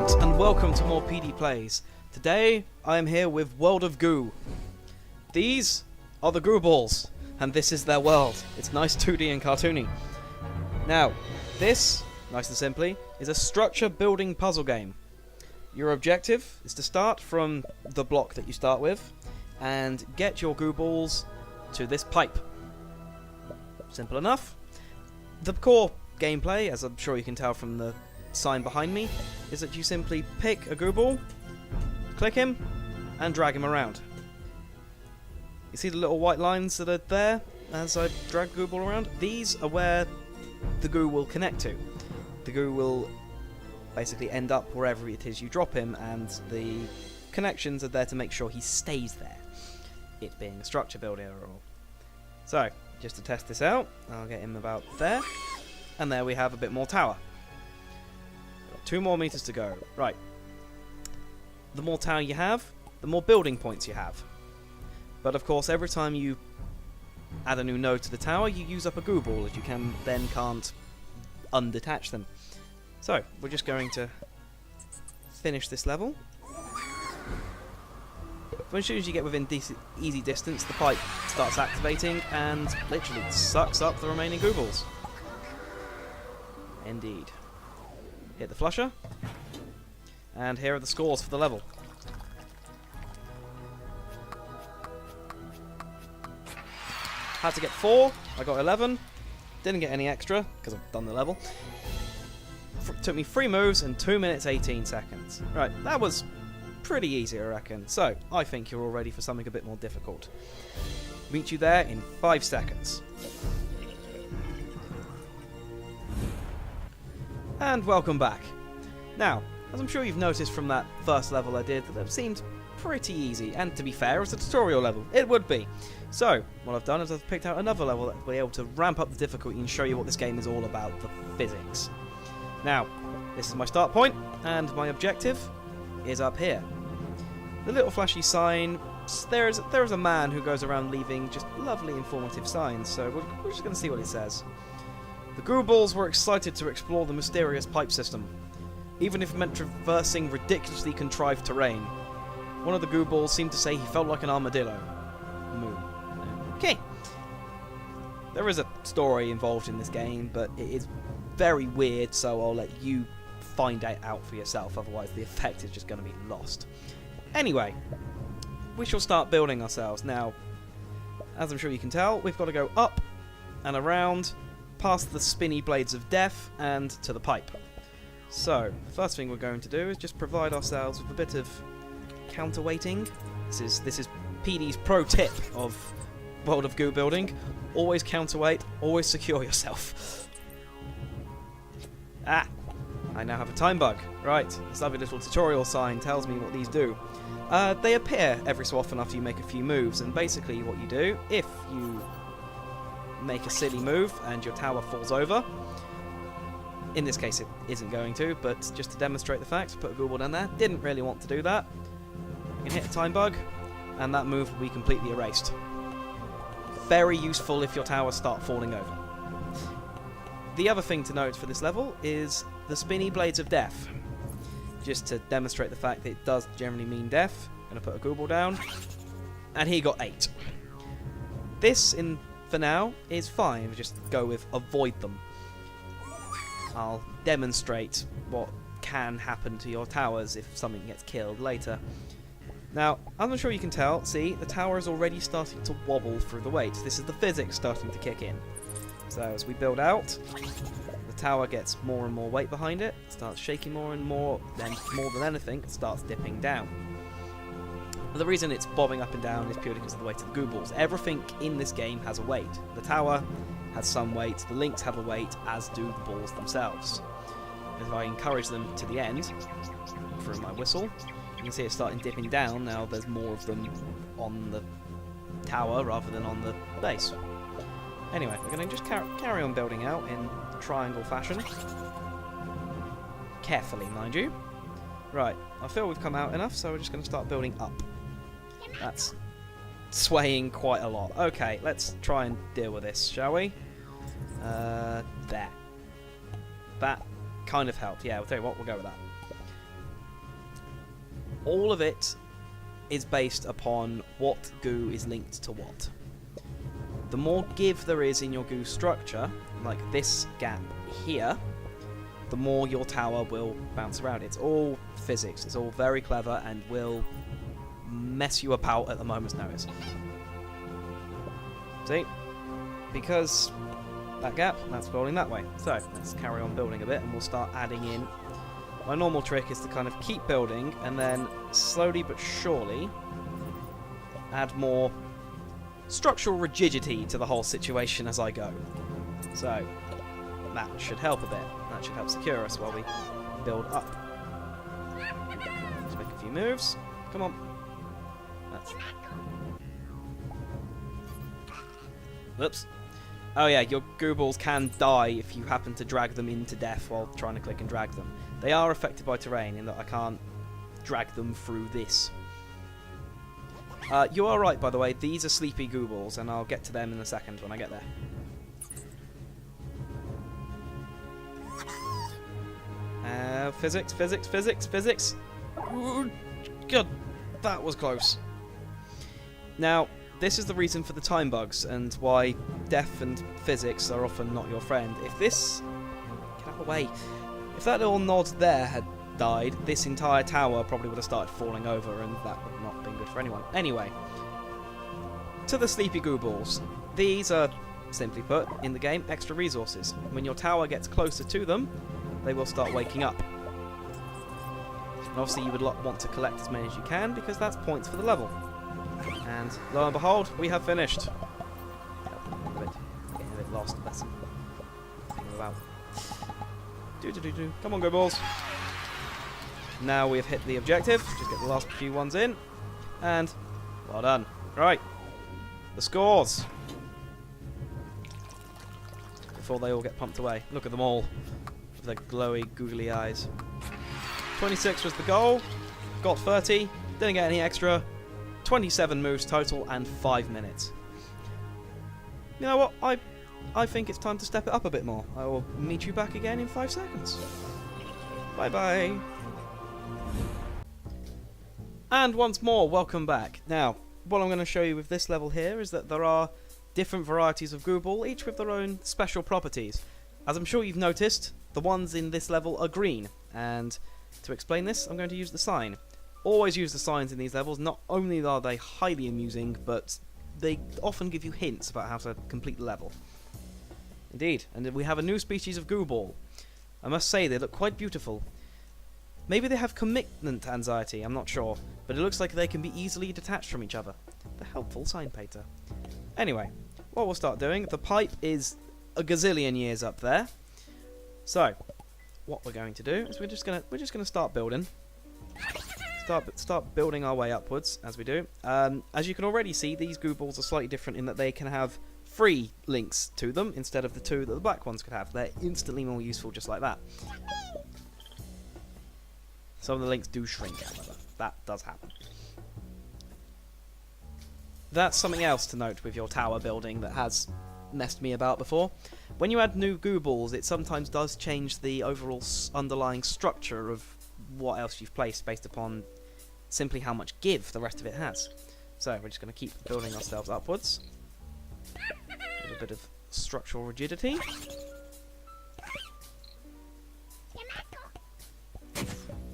Right, and welcome to more Peedy Plays. Today, I am here with World of Goo. These are the Goo Balls, and this is their world. It's nice 2D and cartoony. Now, this, nice and simply, is a structure building puzzle game. Your objective is to start from the block that you start with, and get your Goo Balls to this pipe. Simple enough. The core gameplay, as I'm sure you can tell from the sign behind me, is that you simply pick a Goo Ball, click him, and drag him around. You see the little white lines that are there as I drag Goo Ball around? These are where the goo will connect to. The goo will basically end up wherever it is you drop him, and the connections are there to make sure he stays there, it being a structure builder. So, just to test this out, I'll get him about there, and there we have a bit more tower. 2 more meters to go. Right. The more tower you have, the more building points you have. But of course, every time you add a new node to the tower, you use up a Goo Ball, as you can't undetach them. So, we're just going to finish this level. As soon as you get within easy distance, the pipe starts activating and literally sucks up the remaining Goo Balls. Indeed. Hit the flusher, and here are the scores for the level. Had to get 4, I got 11, didn't get any extra because I've done the level. Took me 3 moves and 2 minutes 18 seconds. Right, that was pretty easy, I reckon. So, I think you're all ready for something a bit more difficult. Meet you there in 5 seconds. And welcome back. Now, as I'm sure you've noticed from that first level I did, that it seemed pretty easy, and to be fair, it's a tutorial level. It would be. So, what I've done is I've picked out another level that will be able to ramp up the difficulty and show you what this game is all about, the physics. Now, this is my start point, and my objective is up here. The little flashy sign, there is a man who goes around leaving just lovely informative signs, so we're just going to see what it says. The Goo Balls were excited to explore the mysterious pipe system, even if it meant traversing ridiculously contrived terrain. One of the Goo Balls seemed to say he felt like an armadillo. Moo. Okay. There is a story involved in this game, but it is very weird, so I'll let you find it out for yourself, otherwise the effect is just going to be lost. Anyway, we shall start building ourselves. Now, as I'm sure you can tell, we've got to go up and around, past the spinny blades of death, and to the pipe. So, the first thing we're going to do is just provide ourselves with a bit of counterweighting. This is Peedy's pro tip of World of Goo building. Always counterweight, always secure yourself. Ah! I now have a time bug. Right, this lovely little tutorial sign tells me what these do. They appear every so often after you make a few moves, and basically what you do, if you make a silly move and your tower falls over, in this case it isn't going to, but just to demonstrate the fact, put a Goo Ball down there. Didn't really want to do that. You can hit a time bug, and that move will be completely erased. Very useful if your towers start falling over. The other thing to note for this level is the spinny blades of death. Just to demonstrate the fact that it does generally mean death, I'm going to put a Goo Ball down, and he got 8. This, for now, is fine. Just go with avoid them. I'll demonstrate what can happen to your towers if something gets killed later. Now, as I'm sure you can tell, see, the tower is already starting to wobble through the weight. This is the physics starting to kick in. So as we build out, the tower gets more and more weight behind it, starts shaking more and more, then more than anything, it starts dipping down. But the reason it's bobbing up and down is purely because of the weight of the Goo Balls. Everything in this game has a weight. The tower has some weight, the links have a weight, as do the balls themselves. If I encourage them to the end, through my whistle, you can see it's starting dipping down. Now there's more of them on the tower rather than on the base. Anyway, we're going to just carry on building out in triangle fashion. Carefully, mind you. Right, I feel we've come out enough, so we're just going to start building up. That's swaying quite a lot. Okay, let's try and deal with this, shall we? There. That kind of helped. Yeah, I'll tell you what, we'll go with that. all of it is based upon what goo is linked to what. The more give there is in your goo structure, like this gap here, the more your tower will bounce around. It's all physics. It's all very clever and will mess you about at the moment's notice. See? Because that gap, that's building that way. So, let's carry on building a bit and we'll start adding in. My normal trick is to kind of keep building and then slowly but surely add more structural rigidity to the whole situation as I go. So, that should help a bit. That should help secure us while we build up. Let's make a few moves. Come on. That's... Oops. Oh yeah, your goo balls can die if you happen to drag them into death while trying to click and drag them. They are affected by terrain in that I can't drag them through this. You are right, by the way, these are sleepy goo balls, and I'll get to them in a second when I get there. Physics, physics, physics, physics. Ooh, God, that was close. Now, this is the reason for the time bugs, and why death and physics are often not your friend. If this... Get out of the way. If that little nod there had died, this entire tower probably would have started falling over, and that would not have been good for anyone. Anyway, to the sleepy goo balls. These are, simply put, in the game, extra resources. When your tower gets closer to them, they will start waking up. And obviously you would want to collect as many as you can, because that's points for the level. And lo and behold, we have finished. Getting a bit lost, that's about. Come on, go balls. Now we have hit the objective. Just get the last few ones in. And well done. Right. The scores. Before they all get pumped away. Look at them all. With their glowy, googly eyes. 26 was the goal. Got 30. Didn't get any extra. 27 moves total and 5 minutes. You know what? I think it's time to step it up a bit more. I will meet you back again in 5 seconds. Bye bye. And once more, welcome back. Now, what I'm going to show you with this level here is that there are different varieties of goo ball, each with their own special properties. As I'm sure you've noticed, the ones in this level are green, and to explain this, I'm going to use the sign. Always use the signs in these levels. Not only are they highly amusing, but they often give you hints about how to complete the level. Indeed, and we have a new species of goo ball. I must say, they look quite beautiful. Maybe they have commitment anxiety, I'm not sure, but it looks like they can be easily detached from each other. The helpful sign painter. Anyway, what we'll start doing, the pipe is a gazillion years up there. So, what we're going to do is we're just gonna start building. Start building our way upwards as we do. As you can already see, these goo balls are slightly different in that they can have 3 links to them instead of the 2 that the black ones could have. They're instantly more useful just like that. Some of the links do shrink, however. That does happen. That's something else to note with your tower building that has messed me about before. When you add new goo balls, it sometimes does change the overall underlying structure of what else you've placed based upon simply how much give the rest of it has. So we're just going to keep building ourselves upwards. A little bit of structural rigidity.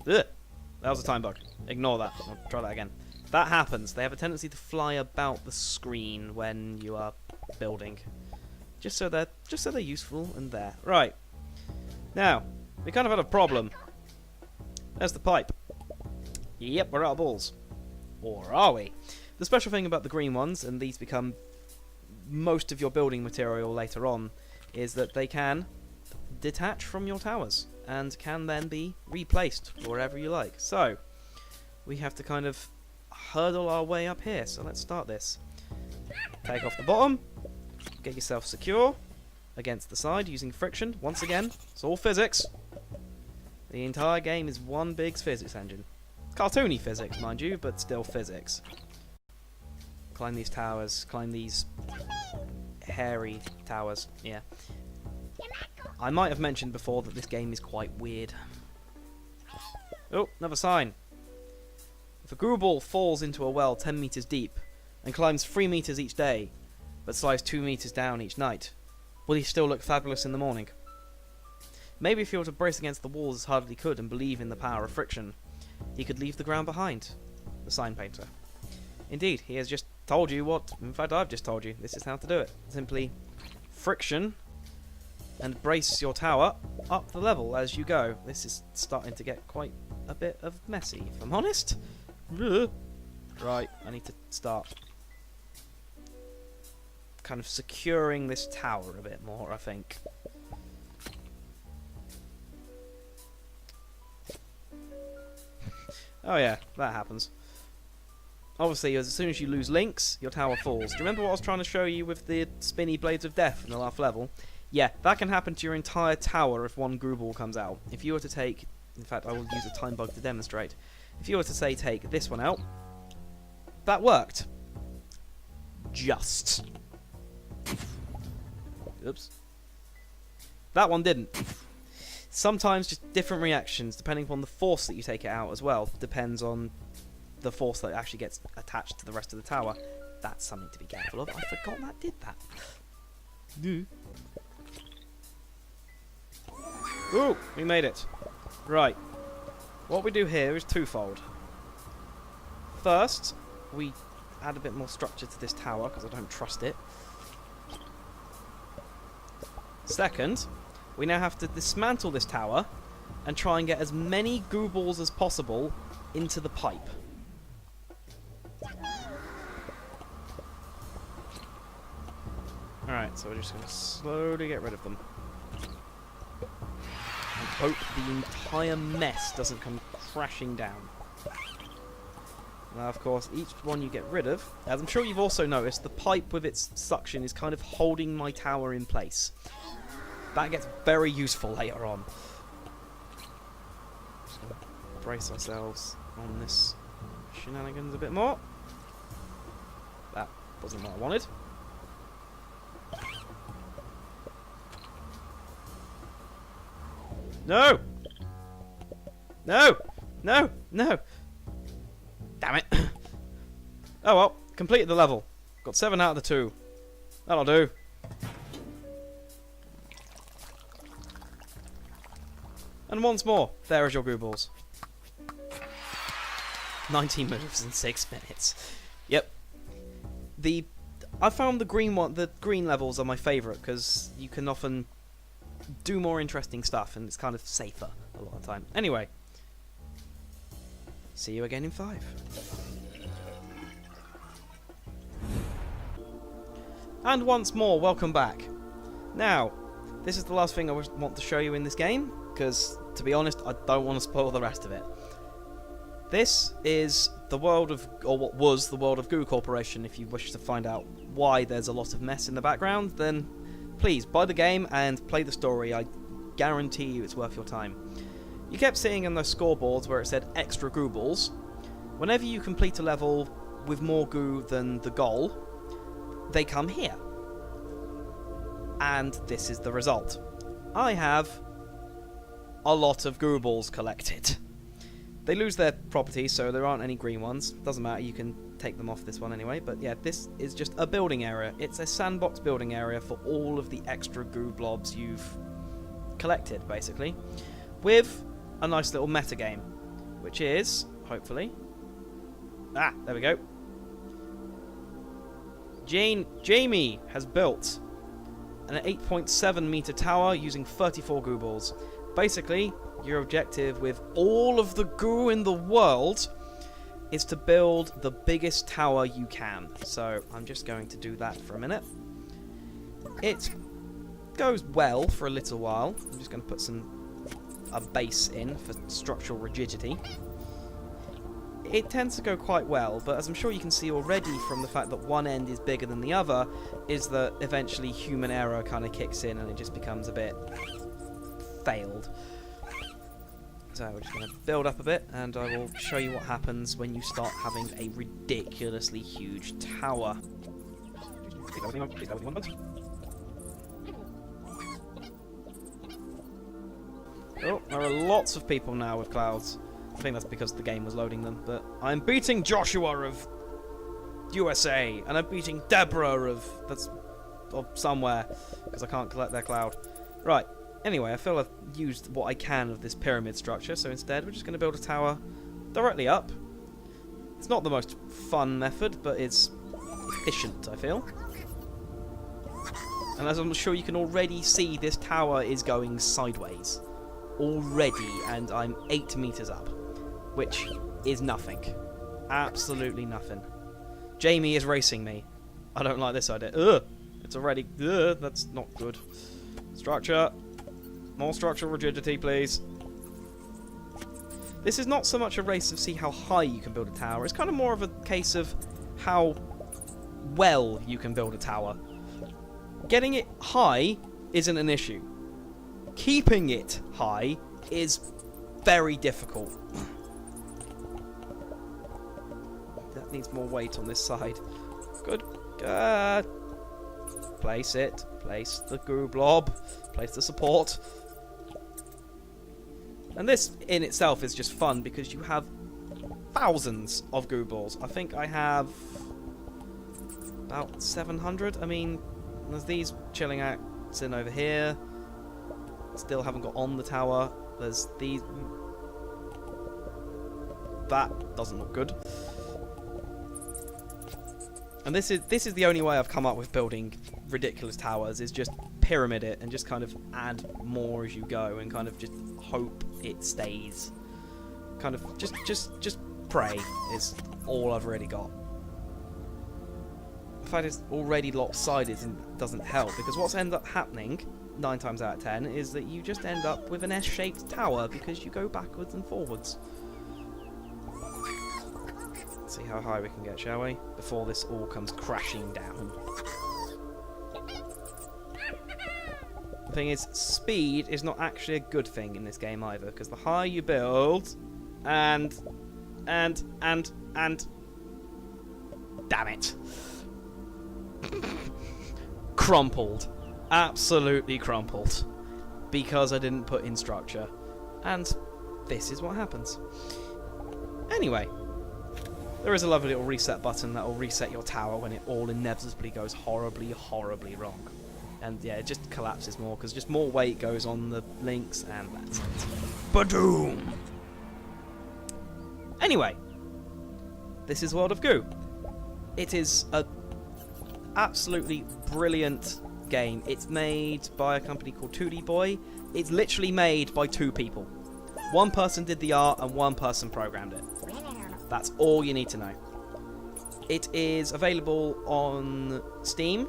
Ugh, that was a time bug. Ignore that. I'll try that again. That happens. They have a tendency to fly about the screen when you are building. Just so they're useful and there. Right. Now, we kind of had a problem. There's the pipe. Yep, we're out of balls. Or are we? The special thing about the green ones, and these become most of your building material later on, is that they can detach from your towers and can then be replaced wherever you like. So, we have to kind of hurdle our way up here. So let's start this. Take off the bottom. Get yourself secure against the side using friction. Once again, it's all physics. The entire game is one big physics engine. Cartoony physics, mind you, but still physics. Climb these towers, climb these hairy towers, yeah. I might have mentioned before that this game is quite weird. Oh, another sign. If a Gooball falls into a well 10 meters deep and climbs 3 meters each day, but slides 2 meters down each night, will he still look fabulous in the morning? Maybe if he were to brace against the walls as hard as he could and believe in the power of friction, he could leave the ground behind. The sign painter. Indeed, he has just told you what, in fact I've just told you, this is how to do it. Simply friction and brace your tower up the level as you go. This is starting to get quite a bit of messy, if I'm honest. Right, I need to start kind of securing this tower a bit more, I think. Oh yeah, that happens. Obviously, as soon as you lose links, your tower falls. Do you remember what I was trying to show you with the spinny blades of death in the last level? Yeah, that can happen to your entire tower if one Gooball comes out. If you were to take... In fact, I will use a time bug to demonstrate. If you were to, say, take this one out, that worked. Just. Oops. That one didn't. Sometimes just different reactions, depending upon the force that you take it out as well. Depends on the force that actually gets attached to the rest of the tower. That's something to be careful of. I forgot that did that. Ooh, we made it. Right. What we do here is twofold. First, we add a bit more structure to this tower, because I don't trust it. Second, we now have to dismantle this tower and try and get as many Gooballs as possible into the pipe. Alright, so we're just going to slowly get rid of them. And hope the entire mess doesn't come crashing down. Now, of course, each one you get rid of, as I'm sure you've also noticed, the pipe with its suction is kind of holding my tower in place. That gets very useful later on. Just gonna brace ourselves on this shenanigans a bit more. That wasn't what I wanted. No! No! No! No! Damn it! Oh well, completed the level. Got 7 out of the 2. That'll do. And once more, there is your Gooballs. 19 moves in 6 minutes. Yep. I found the green levels are my favourite because you can often do more interesting stuff and it's kind of safer a lot of the time. Anyway, see you again in 5. And once more, welcome back. Now, this is the last thing I want to show you in this game, because, to be honest, I don't want to spoil the rest of it. This is the world of, or what was the world of Goo Corporation. If you wish to find out why there's a lot of mess in the background, then please buy the game and play the story. I guarantee you it's worth your time. You kept seeing on those scoreboards where it said extra Gooballs. Whenever you complete a level with more goo than the goal, they come here. And this is the result. I have a lot of Gooballs collected. They lose their properties, so there aren't any green ones. Doesn't matter, you can take them off this one anyway. But yeah, this is just a building area. It's a sandbox building area for all of the extra goo blobs you've collected, basically. With a nice little meta game, which is, hopefully... Ah, there we go. Jamie has built an 8.7 meter tower using 34 Gooballs. Basically, your objective with all of the goo in the world is to build the biggest tower you can. So I'm just going to do that for a minute. It goes well for a little while. I'm just going to put a base in for structural rigidity. It tends to go quite well, but as I'm sure you can see already from the fact that one end is bigger than the other, is that eventually human error kind of kicks in and it just becomes a bit failed. So we're just going to build up a bit, and I will show you what happens when you start having a ridiculously huge tower. Oh, there are lots of people now with clouds. I think that's because the game was loading them. But I'm beating Joshua of USA, and I'm beating Deborah of somewhere, because I can't collect their cloud. Right. Anyway, I feel I've used what I can of this pyramid structure, so instead we're just going to build a tower directly up. It's not the most fun method, but it's efficient, I feel. And as I'm sure you can already see, this tower is going sideways. Already, and I'm 8 meters up. Which is nothing. Absolutely nothing. Jamie is racing me. I don't like this idea. Ugh! It's already... Ugh, that's not good. Structure. More structural rigidity, please. This is not so much a race of see how high you can build a tower. It's kind of more of a case of how well you can build a tower. Getting it high isn't an issue. Keeping it high is very difficult. That needs more weight on this side. Good. Place it. Place the goo blob. Place the support. And this in itself is just fun because you have thousands of goo balls. I think I have about 700. I mean, there's these chilling out sitting over here. Still haven't got on the tower. There's these. That doesn't look good. And this is the only way I've come up with building ridiculous towers, is just pyramid it and just kind of add more as you go and kind of just hope it stays. Kind of just pray is all I've really got. The fact it's already lopsided and doesn't help, because what's ended up happening 9 times out of 10 is that you just end up with an S-shaped tower because you go backwards and forwards. Let's see how high we can get, shall we? Before this all comes crashing down. The thing is, speed is not actually a good thing in this game either, because the higher you build, and damn it. Crumpled. Absolutely crumpled. Because I didn't put in structure. And this is what happens. Anyway, there is a lovely little reset button that will reset your tower when it all inevitably goes horribly, horribly wrong. And yeah, it just collapses more because just more weight goes on the links, and that's it. Badoom! Anyway, this is World of Goo. It is a absolutely brilliant game. It's made by a company called 2D Boy. It's literally made by 2 people. One person did the art and one person programmed it. That's all you need to know. It is available on Steam.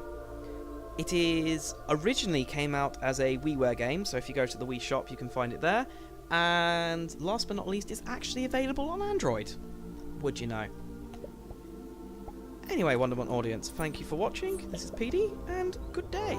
It is originally came out as a WiiWare game, so if you go to the Wii shop you can find it there. And last but not least, it's actually available on Android. Would you know? Anyway, Wonderment audience, thank you for watching. This is Peedy, and good day.